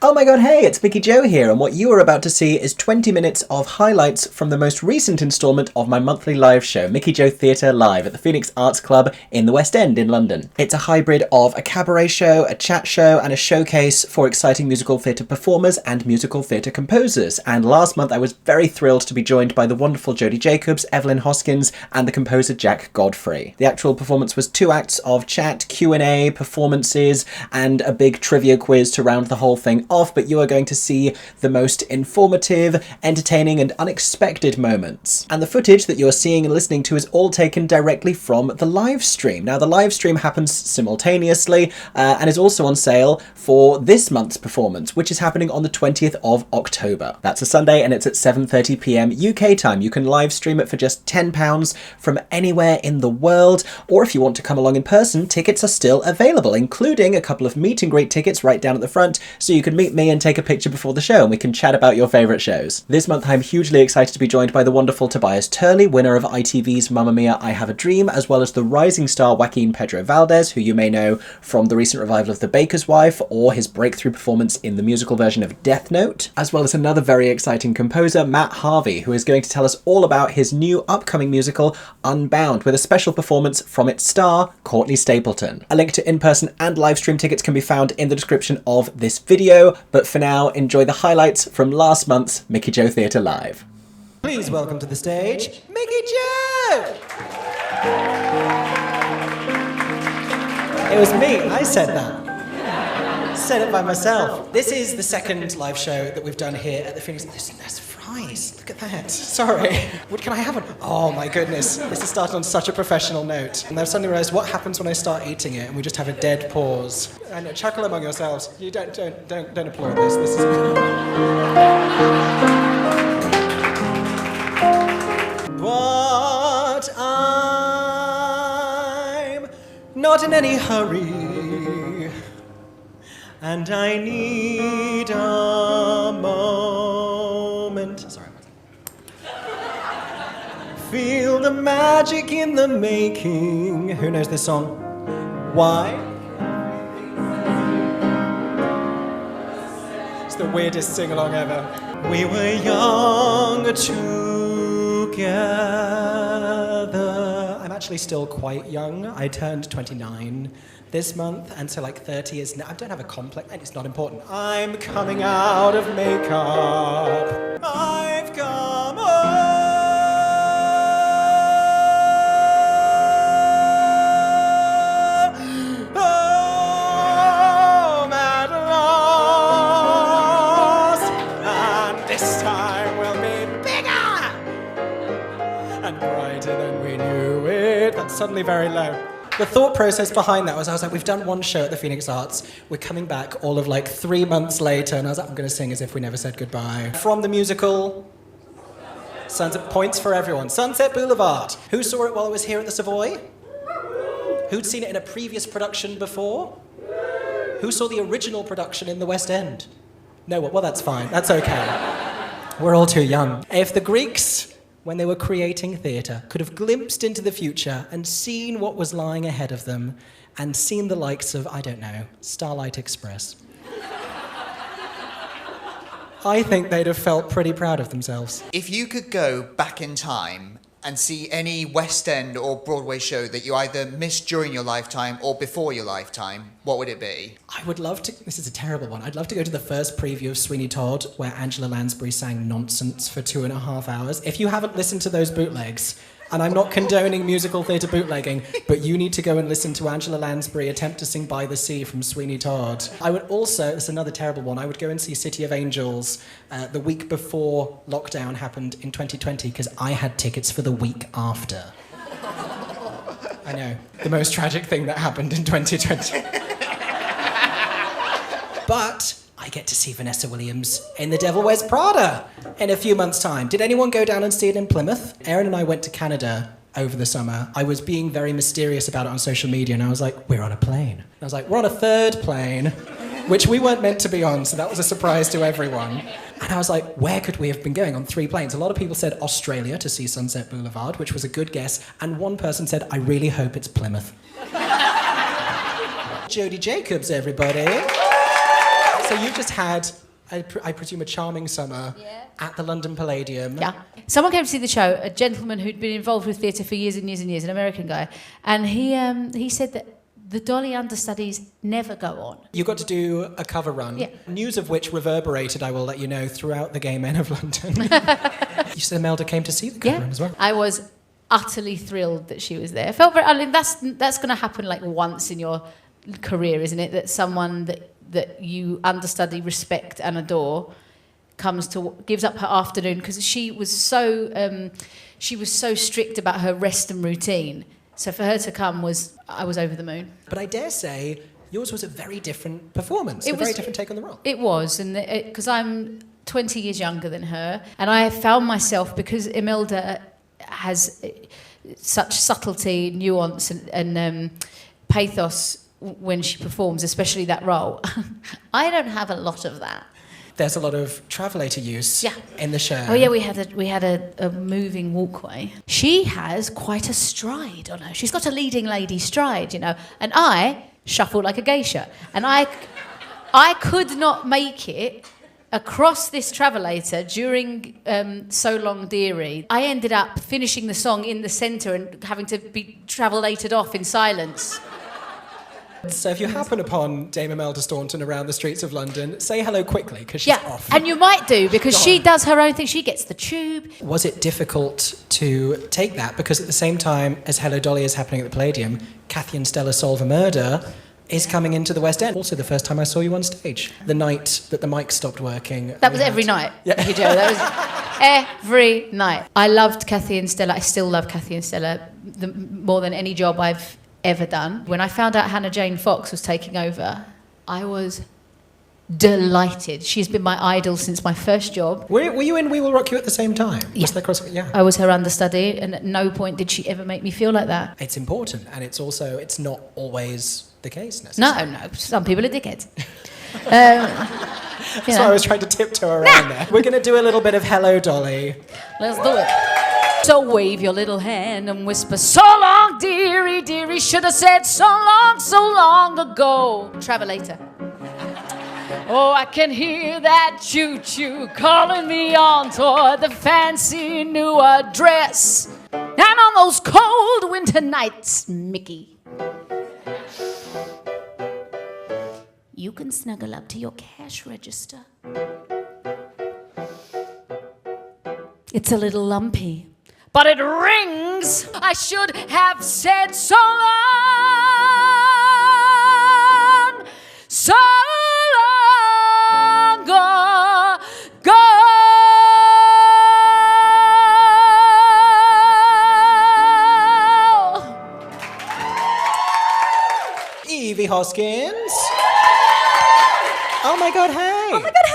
Oh my god, hey, it's Mickey Jo here, and what you are about to see is 20 minutes of highlights from the most recent instalment of my monthly live show, MickeyJoTheatre Live, at the Phoenix Arts Club in the West End in London. It's a hybrid of a cabaret show, a chat show, and a showcase for exciting musical theatre performers and musical theatre composers. And last month I was very thrilled to be joined by the wonderful Jodie Jacobs, Evelyn Hoskins, and the composer Jack Godfrey. The actual performance was 2 acts of chat, Q&A, performances, and a big trivia quiz to round the whole thing off, but you are going to see the most informative, entertaining, and unexpected moments. And the footage that you're seeing and listening to is all taken directly from the live stream. Now, the live stream happens simultaneously and is also on sale for this month's performance, which is happening on the 20th of October. That's a Sunday, and it's at 7:30 p.m. UK time. You can live stream it for just £10 from anywhere in the world, or if you want to come along in person, tickets are still available, including a couple of meet and greet tickets right down at the front, so you can meet me and take a picture before the show, and we can chat about your favourite shows. This month I'm hugely excited to be joined by the wonderful Tobias Turley, winner of ITV's Mamma Mia, I Have a Dream, as well as the rising star Joaquin Pedro Valdes, who you may know from the recent revival of The Baker's Wife or his breakthrough performance in the musical version of Death Note, as well as another very exciting composer, Matt Harvey, who is going to tell us all about his new upcoming musical, Unbound, with a special performance from its star, Courtney Stapleton. A link to in-person and live stream tickets can be found in the description of this video, but for now, enjoy the highlights from last month's MickeyJoTheatre Live. Please welcome to the stage, Mickey Jo! It was me, I said that. Said it by myself. This is the second live show that we've done here at the Phoenix. There's fries, look at that. Sorry, what can I have one? Oh my goodness, this has started on such a professional note. And I've suddenly realised what happens when I start eating it and we just have a dead pause. I know, chuckle among yourselves. You don't applaud this. This is... But I'm not in any hurry, and I need a moment. Sorry. Feel the magic in the making. Who knows this song? Why? It's the weirdest sing-along ever. We were young together. I'm actually still quite young. I turned 29 this month, and so like 30 is now. I don't have a complex, and it's not important. I'm coming out of makeup. I've come home. Suddenly very low. The thought process behind that was, I was like, we've done one show at the Phoenix Arts, we're coming back all of like 3 months later, and I was like, I'm going to sing as if we never said goodbye. From the musical Sunset, points for everyone. Sunset Boulevard. Who saw it while it was here at the Savoy? Who'd seen it in a previous production before? Who saw the original production in the West End? No, well that's fine, that's okay. We're all too young. If the Greeks, when they were creating theatre, could have glimpsed into the future and seen what was lying ahead of them, and seen the likes of, I don't know, Starlight Express, I think they'd have felt pretty proud of themselves. If you could go back in time and see any West End or Broadway show that you either missed during your lifetime or before your lifetime, what would it be? I would love to, this is a terrible one, I'd love to go to the first preview of Sweeney Todd where Angela Lansbury sang nonsense for 2.5 hours. If you haven't listened to those bootlegs, and I'm not condoning musical theatre bootlegging, but you need to go and listen to Angela Lansbury attempt to sing By the Sea from Sweeney Todd. I would also, this is another terrible one, I would go and see City of Angels the week before lockdown happened in 2020, because I had tickets for the week after. I know, the most tragic thing that happened in 2020. But I get to see Vanessa Williams in The Devil Wears Prada in a few months' time. Did anyone go down and see it in Plymouth? Erin and I went to Canada over the summer. I was being very mysterious about it on social media, and I was like, we're on a plane. I was like, we're on a third plane, which we weren't meant to be on, so that was a surprise to everyone. And I was like, where could we have been going on 3 planes? A lot of people said Australia to see Sunset Boulevard, which was a good guess, and one person said, I really hope it's Plymouth. Jodie Jacobs, everybody. So you've just had, I presume, a charming summer at the London Palladium. Yeah. Someone came to see the show, a gentleman who'd been involved with theatre for years and years and years, an American guy, and he said that the Dolly understudies never go on. You got to do a cover run, news of which reverberated, I will let you know, throughout the gay men of London. You said Imelda came to see the cover run as well. I was utterly thrilled that she was there. Felt very. I mean, that's going to happen like once in your career, isn't it? That someone that you understudy, respect, and adore gives up her afternoon, because she was so strict about her rest and routine. So for her to come I was over the moon. But I dare say yours was a very different performance, a very different take on the role. It was, and because I'm 20 years younger than her, and I found myself, because Imelda has such subtlety, nuance, and pathos when she performs, especially that role. I don't have a lot of that. There's a lot of travelator use in the show. Oh yeah, we had a moving walkway. She has quite a stride on her. She's got a leading lady stride, you know. And I shuffle like a geisha. And I could not make it across this travelator during So Long Dearie. I ended up finishing the song in the centre and having to be travelated off in silence. So if you happen upon Dame Imelda Staunton around the streets of London, say hello quickly, because she's off. And you might do, because she does her own thing. She gets the tube. Was it difficult to take that? Because at the same time as Hello Dolly is happening at the Palladium, Kathy and Stella Solve a Murder is coming into the West End. Also the first time I saw you on stage. The night that the mic stopped working. That was every night. Yeah. That was every night. I loved Kathy and Stella. I still love Kathy and Stella more than any job I've ever done. When I found out Hannah Jane Fox was taking over, I was delighted. She's been my idol since my first job. Were you in We Will Rock You at the same time? Yeah. I was her understudy, and at no point did she ever make me feel like that. It's important, and it's not always the case necessarily. No. Some people are dickheads. So I was trying to tiptoe around there. We're going to do a little bit of Hello Dolly. Let's do it. So wave your little hand and whisper, so long, dearie, dearie, should have said so long ago. Travelator. Oh, I can hear that choo-choo calling me on toward the fancy new address. And on those cold winter nights, Mickey, you can snuggle up to your cash register. It's a little lumpy, but it rings. I should have said so long ago. Evie Hoskins. Oh my God, hey. Oh my God, hey.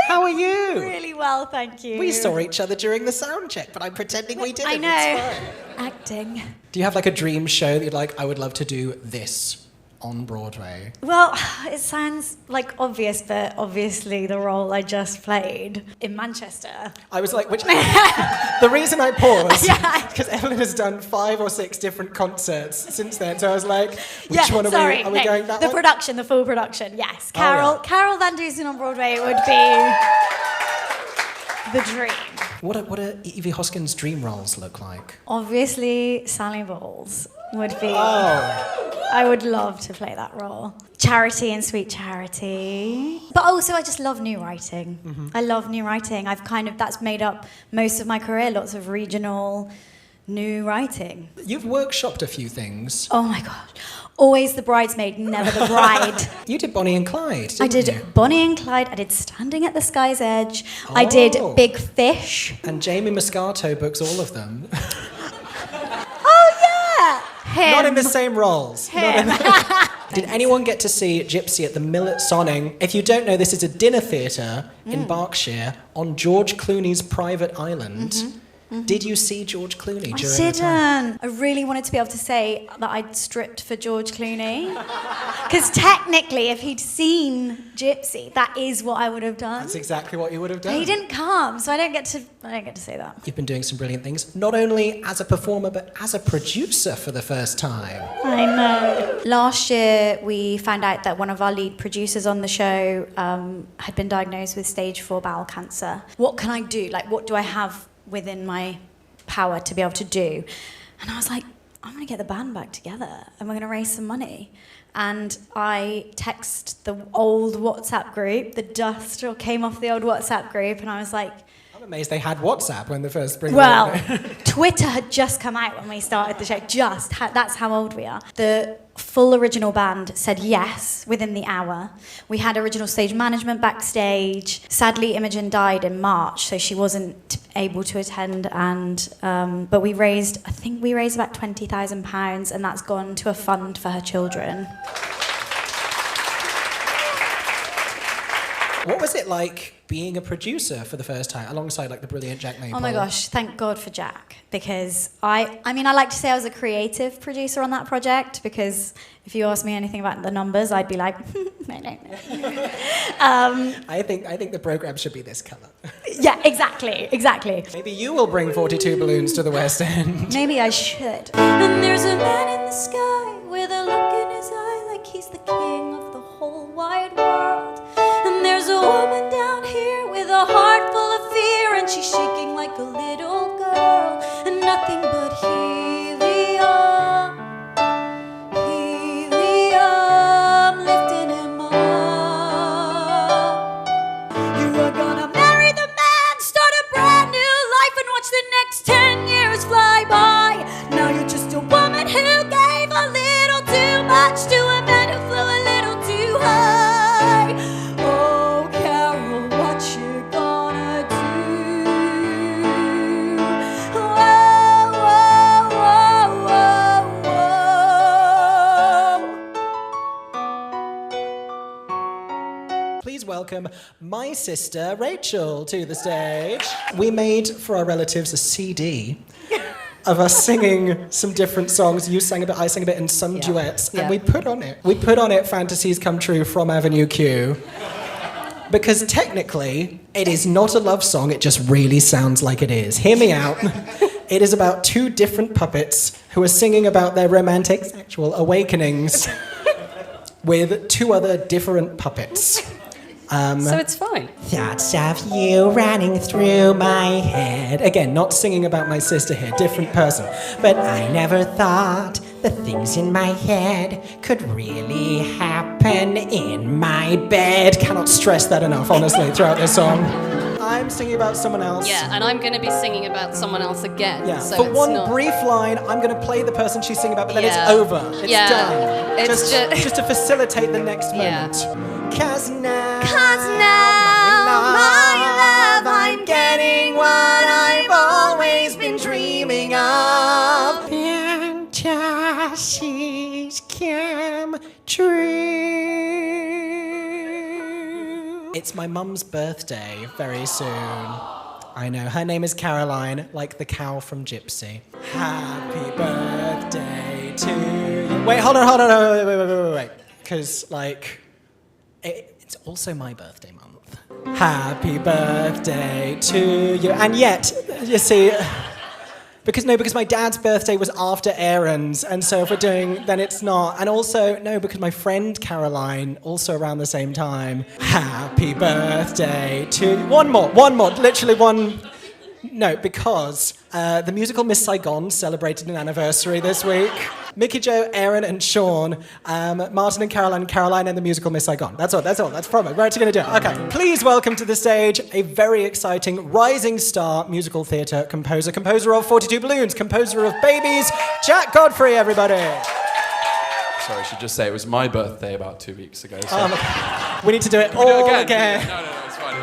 How are you? Really well, thank you. We saw each other during the sound check, but I'm pretending we didn't. I know. It's fine. Acting. Do you have like a dream show that you'd like, I would love to do this on Broadway? Well, it sounds like obvious, but obviously the role I just played in Manchester. I was like, which... The reason I paused, because Evelyn has done 5 or 6 different concerts since then, so I was like, which one are we going that the one? Production, the full production, yes. Carol Van Dusen on Broadway would be the dream. What do Evie Hoskins' dream roles look like? Obviously, Sally Bowles would be... I would love to play that role. Charity and Sweet Charity. But also, I just love new writing. Mm-hmm. I love new writing. That's made up most of my career, lots of regional new writing. You've workshopped a few things. Oh my God. Always the bridesmaid, never the bride. You did Bonnie and Clyde, didn't you? I did Bonnie and Clyde. I did Standing at the Sky's Edge. I did Big Fish. And Jamie Moscato books all of them. Him. Not in the same roles. Did anyone get to see Gypsy at the Millet Sonning? If you don't know, this is a dinner theatre in Berkshire on George Clooney's private island. Mm-hmm. Did you see George Clooney I during the time? didn't. I really wanted to be able to say that I'd stripped for George Clooney. Because technically, if he'd seen Gypsy, that is what I would have done. That's exactly what you would have done. He didn't come, so I don't get to say that. You've been doing some brilliant things, not only as a performer, but as a producer for the first time. I know. Last year, we found out that one of our lead producers on the show had been diagnosed with stage 4 bowel cancer. What can I do? Like, what do I have within my power to be able to do? And I was like, I'm going to get the band back together and we're going to raise some money. And I text the old WhatsApp group, the dust came off the old WhatsApp group, and I was like... I'm amazed they had WhatsApp when the first spring... Well, Twitter had just come out when we started the show, that's how old we are. The full original band said yes within the hour. We had original stage management backstage. Sadly, Imogen died in March, so she wasn't able to attend, and but I think we raised about £20,000, and that's gone to a fund for her children. What was it like being a producer for the first time, alongside like the brilliant Jack Maypole? Oh my gosh, thank God for Jack, because I like to say I was a creative producer on that project, because if you ask me anything about the numbers, I'd be like, I don't know. I think the programme should be this colour. Yeah, exactly. Maybe you will bring 42 balloons to the West End. Maybe I should. And there's a man in the sky with a look in his eye like he's the king of the whole wide world. And there's a woman down here with a heart full of fear, and she's shaking like a little girl, and nothing but helium, lifting him up. You are gonna marry the man, start a brand new life, and watch the next 10 years fly by. Now you're just a woman who gave a little too much to a man who flew a little too high. Oh, Carol, what you gonna do? Whoa, whoa, whoa, whoa, whoa. Please welcome my sister Rachel to the stage. We made for our relatives a CD of us singing some different songs. You sang a bit, I sang a bit, and some duets. And we put on it Fantasies Come True from Avenue Q. Because technically, it is not a love song, it just really sounds like it is. Hear me out. It is about two different puppets who are singing about their romantic sexual awakenings with two other different puppets. So it's fine. Thoughts of you running through my head. Again, not singing about my sister here, different person. But I never thought the things in my head could really happen in my bed. Cannot stress that enough, honestly, throughout this song. I'm singing about someone else. Yeah, and I'm going to be singing about someone else again. Yeah. So For it's one not... brief line, I'm going to play the person she's singing about, but then it's over. It's done. It's just to facilitate the next moment. Cause now, my love, I'm getting what I've always been dreaming of. Fantasies come true. It's my mum's birthday very soon. I know, her name is Caroline, like the cow from Gypsy. Happy birthday to you. Wait, hold on, wait. Because, like, it's also my birthday month. Happy birthday to you. And yet, you see, because my dad's birthday was after Aaron's, and so if we're doing, then it's not. And also, no, because my friend Caroline, also around the same time, happy birthday to... One more, literally one... No, because the musical Miss Saigon celebrated an anniversary this week. Mickey, Jo, Aaron, and Sean, Martin and Caroline, and the musical Miss Saigon. That's all. That's promo. We're actually going to do it. Okay. Please welcome to the stage a very exciting rising star musical theatre composer of 42 Balloons, composer of Babies, Jack Godfrey, everybody. Sorry, I should just say it was my birthday about 2 weeks ago. So. We need to do it all again. No, it's fine.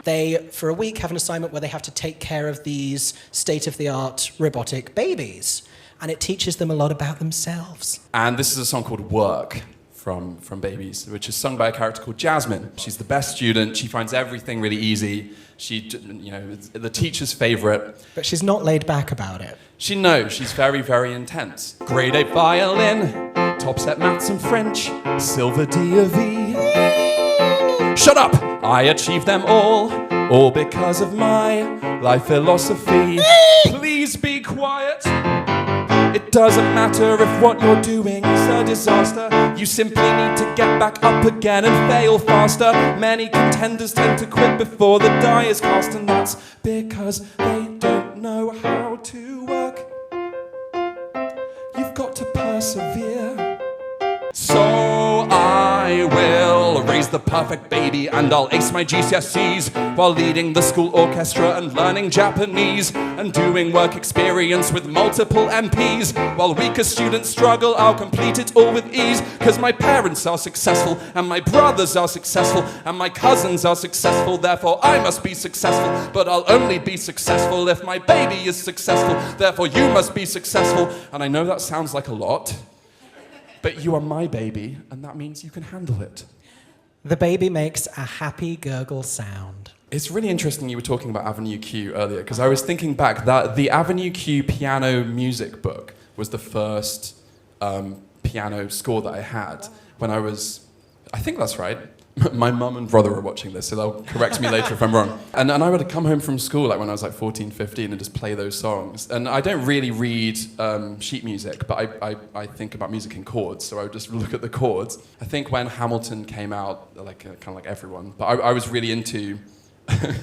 They, for a week, have an assignment where they have to take care of these state-of-the-art robotic babies. And it teaches them a lot about themselves. And this is a song called Work from Babies, which is sung by a character called Jasmine. She's the best student. She finds everything really easy. She, is the teacher's favorite. But she's not laid back about it. She's very, very intense. Grade 8 violin, top set maths and French, silver D of E. Shut up! I achieved them all because of my life philosophy. Please be quiet. It doesn't matter if what you're doing is a disaster. You simply need to get back up again and fail faster. Many contenders tend to quit before the die is cast, and that's because they don't know how to work. You've got to persevere. So I will raise the perfect baby and I'll ace my GCSEs while leading the school orchestra and learning Japanese and doing work experience with multiple MPs. While weaker students struggle, I'll complete it all with ease. Cause my parents are successful and my brothers are successful and my cousins are successful. Therefore I must be successful, but I'll only be successful if my baby is successful. Therefore you must be successful. And I know that sounds like a lot, but you are my baby, and that means you can handle it. The baby makes a happy gurgle sound. It's really interesting you were talking about Avenue Q earlier, because I was thinking back that the Avenue Q piano music book was the first piano score that I had when I was, I think that's right. My mum and brother are watching this, so they'll correct me later if I'm wrong. And I would come home from school like when I was like 14, 15 and just play those songs. And I don't really read sheet music, but I think about music in chords, so I would just look at the chords. I think when Hamilton came out, kind of like everyone, but I was really into... I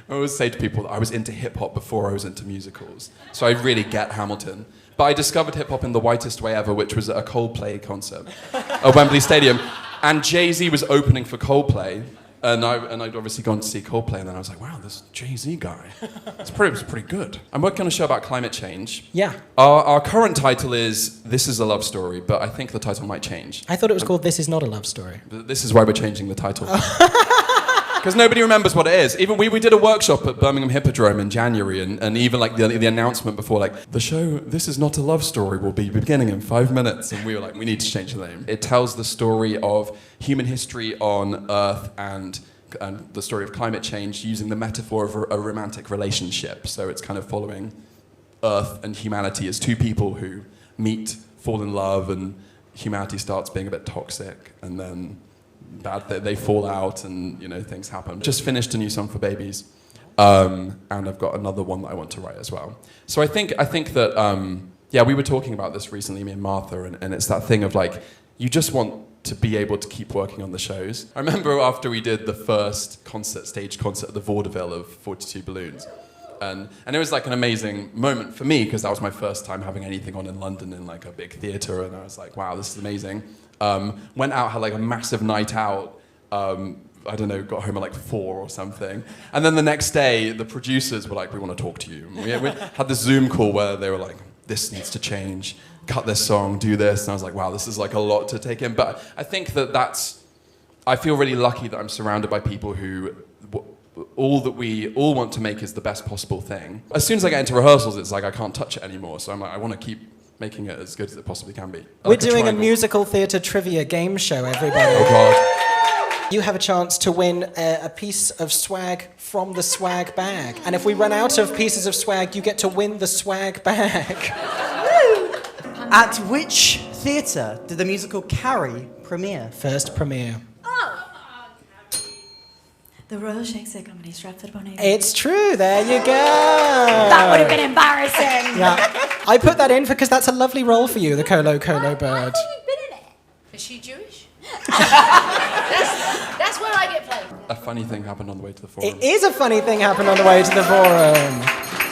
always say to people that I was into hip-hop before I was into musicals. So I really get Hamilton. But I discovered hip-hop in the whitest way ever, which was at a Coldplay concert at Wembley Stadium. And Jay-Z was opening for Coldplay, and I'd obviously gone to see Coldplay, and then I was like, wow, this Jay-Z guy, it was pretty good. I'm working on a show about climate change. Yeah. Our current title is This Is a Love Story, but I think the title might change. I thought it was called This Is Not a Love Story. This is why we're changing the title. Because nobody remembers what it is. Even we did a workshop at Birmingham Hippodrome in January, and even like the announcement before, like, the show This Is Not a Love Story will be beginning in 5 minutes, and we were like, we need to change the name. It tells the story of human history on Earth and the story of climate change using the metaphor of a romantic relationship. So it's kind of following Earth and humanity as two people who meet, fall in love, and humanity starts being a bit toxic, and then they fall out, and things happen. Just finished a new song for Babies, and I've got another one that I want to write as well. So I think that we were talking about this recently, me and Martha, and it's that thing of like, you just want to be able to keep working on the shows. I remember after we did the first stage concert at the Vaudeville of 42 Balloons, and it was like an amazing moment for me because that was my first time having anything on in London in like a big theatre, and I was like, wow, this is amazing. Went out, had like a massive night out, I don't know, got home at like 4 or something. And then the next day, the producers were like, we want to talk to you. And we had this Zoom call where they were like, this needs to change, cut this song, do this. And I was like, wow, this is like a lot to take in. But I think I feel really lucky that I'm surrounded by people who, all that we all want to make is the best possible thing. As soon as I get into rehearsals, it's like I can't touch it anymore. So I'm like, I want to keep making it as good as it possibly can be. We're doing a musical theatre trivia game show, everybody. Oh, God. You have a chance to win a piece of swag from the swag bag. And if we run out of pieces of swag, you get to win the swag bag. At which theatre did the musical Carrie premiere? First premiere. The Royal Shakespeare Company, Stratford upon Avon. It's true, there you go. That would have been embarrassing. Yeah. I put that in because that's a lovely role for you, the Colo Colo bird. I thought you'd been in it. Is she Jewish? that's where I get played. A funny thing happened on the way to the forum. It is a funny thing happened on the way to the forum.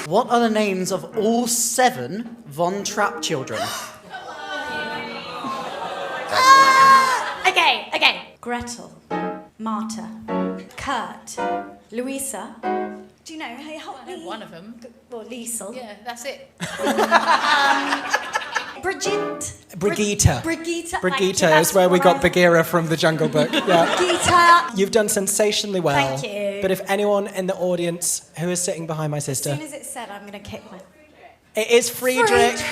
What are the names of all 7 Von Trapp children? Okay. Gretel, Marta, Kurt, Louisa. Do you know? Hey, help me. One of them. Or Liesel. Yeah, that's it. Brigitte is where we got Bagheera from the Jungle Book. Yeah. Brigitte. You've done sensationally well. Thank you. But if anyone in the audience who is sitting behind my sister... As soon as it's said, I'm going to kick one. It is Friedrich.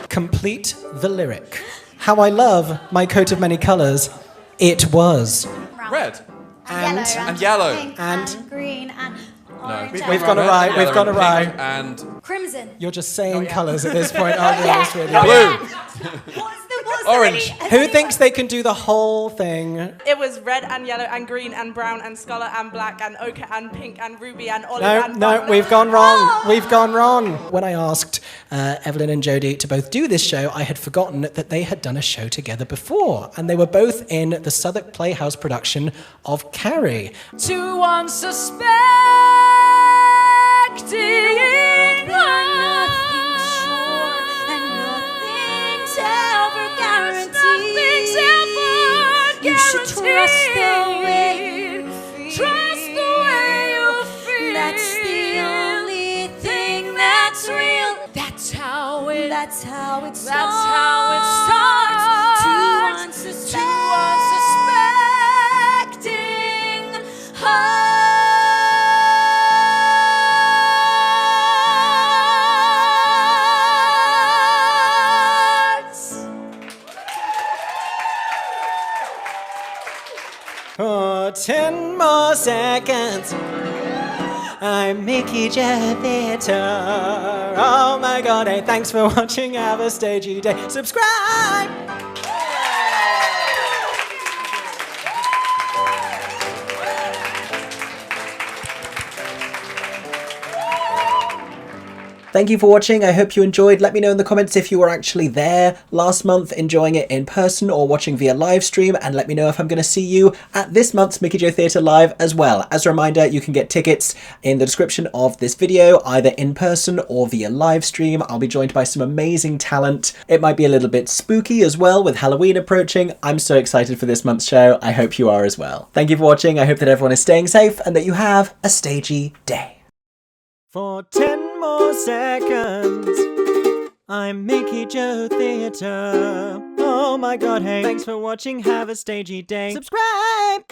Complete the lyric. how I love my coat of many colours. It was. Red. And yellow. Pink And- green and orange. We've gone awry. Red, We've yellow, gone and awry. pink, and Crimson. You're just saying colours at this point, aren't you? It's really- blue. What's Orange. Who thinks they can do the whole thing? It was red and yellow and green and brown and scarlet and black and ochre and pink and ruby and olive and No, violet. we've gone wrong. We've gone wrong. When I asked Evelyn and Jodie to both do this show, I had forgotten that they had done a show together before, and they were both in the Southwark Playhouse production of Carrie. To unsuspecting Nothing's sure and nothing's ever guaranteed. You should trust the way you feel. Trust the way you feel. That's the only thing that's real. That's how it. That's how it starts. That's how it starts. To unsuspecting hearts. For 10 more seconds, I'm MickeyJoTheatre. Oh my god, hey, thanks for watching. Have a stagey day. Subscribe! Thank you for watching. I hope you enjoyed. Let me know in the comments if you were actually there last month enjoying it in person or watching via live stream, and let me know if I'm going to see you at this month's MickeyJoTheatre Live as well. As a reminder, you can get tickets in the description of this video, either in person or via live stream. I'll be joined by some amazing talent. It might be a little bit spooky as well with Halloween approaching. I'm so excited for this month's show. I hope you are as well. Thank you for watching. I hope that everyone is staying safe and that you have a stagey day. For 10 more seconds, I'm MickeyJoTheatre. Oh my god, hey, thanks for watching. Have a stagey day. Subscribe!